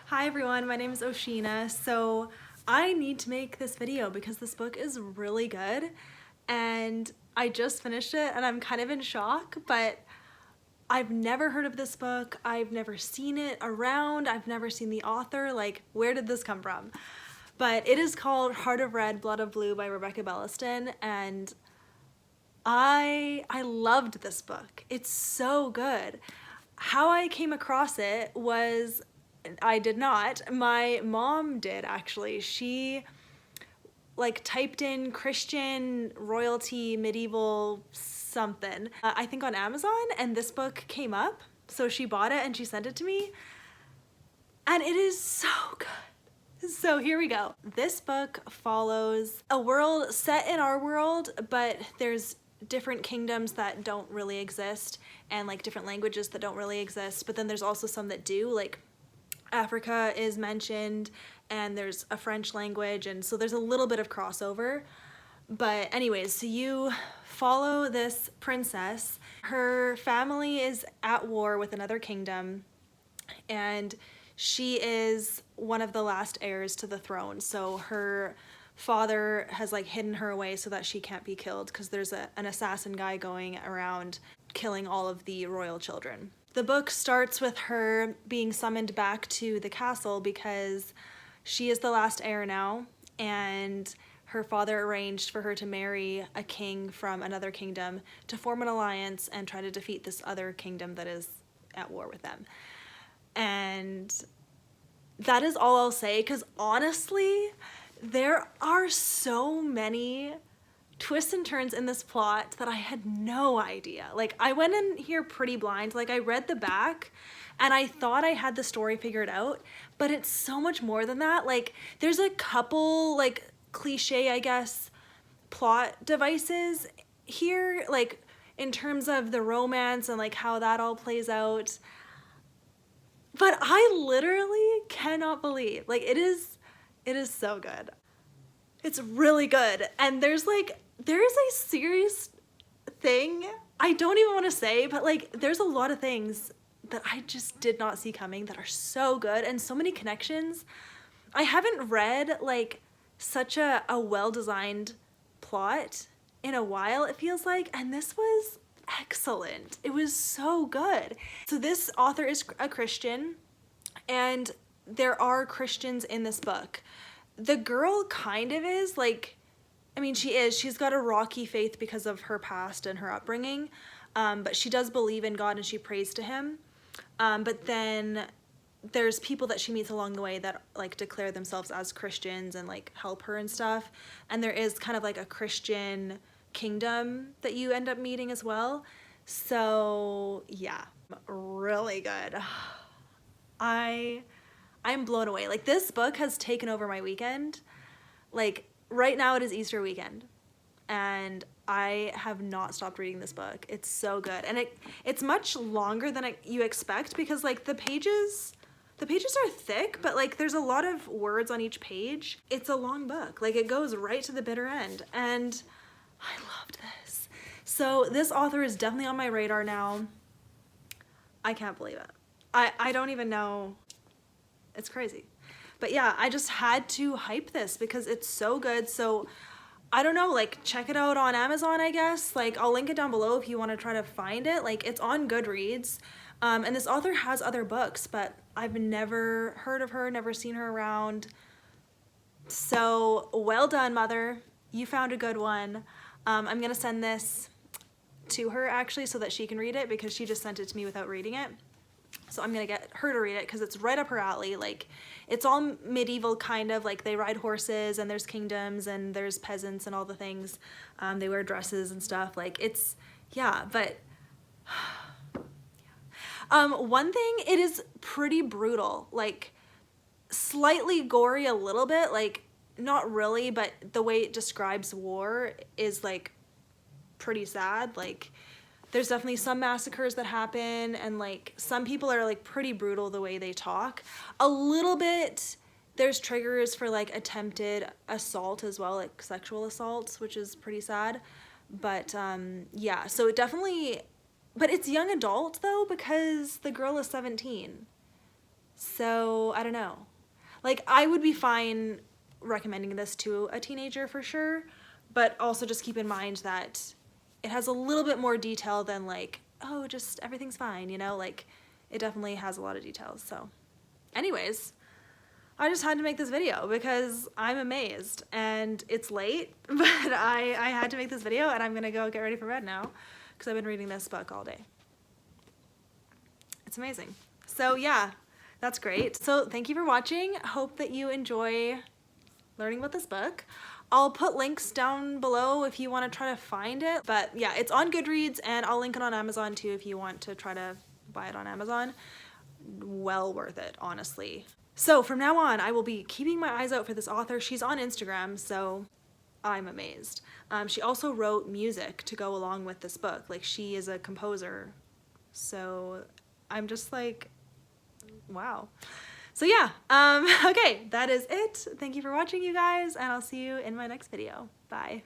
Hi everyone, my name is Oceana. So I need to make this video because this book is really good and I just finished it and I'm kind of in shock, but I've never heard of this book. I've never seen it around. I've never seen the author. Like, where did this come from? But it is called Heart of Red, Blood of Blue by Belliston, and I loved this book. It's so good. How I came across it was I did not. My mom did actually. She like typed in Christian royalty medieval something, I think on Amazon, and this book came up. So she bought it and she sent it to me. And it is so good. So here we go. This book follows a world set in our world, but there's different kingdoms that don't really exist and like different languages that don't really exist. But then there's also some that do, like Africa is mentioned and there's a French language, and so there's a little bit of crossover. But anyways, so you follow this princess. Her family is at war with another kingdom and she is one of the last heirs to the throne. So her father has like hidden her away so that she can't be killed because there's an assassin guy going around killing all of the royal children. The book starts with her being summoned back to the castle because she is the last heir now, and her father arranged for her to marry a king from another kingdom to form an alliance and try to defeat this other kingdom that is at war with them. And that is all I'll say, because honestly, there are so many twists and turns in this plot that I had no idea. Like, I went in here pretty blind. Like, I read the back and I thought I had the story figured out, but it's so much more than that. Like, there's a couple like cliche, I guess, plot devices here, like in terms of the romance and like how that all plays out. But I literally cannot believe, like, it is so good. It's really good. And there's a serious thing I don't even want to say, but like there's a lot of things that I just did not see coming that are so good and so many connections. I haven't read like such a well-designed plot in a while, it feels like, and this was excellent. It was so good. So this author is a Christian, and there are Christians in this book. The girl kind of is, like, I mean, she's got a rocky faith because of her past and her upbringing, but she does believe in God and she prays to him. But then there's people that she meets along the way that like declare themselves as Christians and like help her and stuff. And there is kind of like a Christian kingdom that you end up meeting as well. So yeah, really good. I'm blown away. Like, this book has taken over my weekend. Like, right now it is Easter weekend and I have not stopped reading this book. It's so good. And it's much longer than you expect because like the pages are thick, but like there's a lot of words on each page. It's a long book. Like, it goes right to the bitter end, and I loved this. So this author is definitely on my radar now. I can't believe it. I don't even know. It's crazy. But yeah, I just had to hype this because it's so good. So I don't know, like, check it out on Amazon, I guess. Like, I'll link it down below if you want to try to find it. Like, it's on Goodreads. And this author has other books, but I've never heard of her, never seen her around. So well done, mother. You found a good one. I'm going to send this to her actually so that she can read it because she just sent it to me without reading it. So I'm gonna get her to read it because it's right up her alley. Like, it's all medieval, kind of like they ride horses and there's kingdoms and there's peasants and all the things. They wear dresses and stuff. Like, it's, yeah, but one thing, it is pretty brutal, like slightly gory a little bit, like not really, but the way it describes war is like pretty sad. Like, there's definitely some massacres that happen, and like some people are like pretty brutal the way they talk. A little bit, there's triggers for like attempted assault as well, like sexual assaults, which is pretty sad. But yeah, so it definitely, but it's young adult though because the girl is 17. So I don't know. Like, I would be fine recommending this to a teenager for sure, but also just keep in mind that it has a little bit more detail than like, oh, just everything's fine, you know? Like, it definitely has a lot of details. So anyways, I just had to make this video because I'm amazed, and it's late, but I had to make this video, and I'm gonna go get ready for bed now because I've been reading this book all day. It's amazing. So yeah, that's great. So thank you for watching. Hope that you enjoy learning about this book. I'll put links down below if you want to try to find it. But yeah, it's on Goodreads, and I'll link it on Amazon too if you want to try to buy it on Amazon. Well worth it, honestly. So from now on, I will be keeping my eyes out for this author. She's on Instagram, so I'm amazed. She also wrote music to go along with this book. Like, she is a composer. So I'm just like, wow. So yeah, okay, that is it. Thank you for watching, you guys, and I'll see you in my next video. Bye.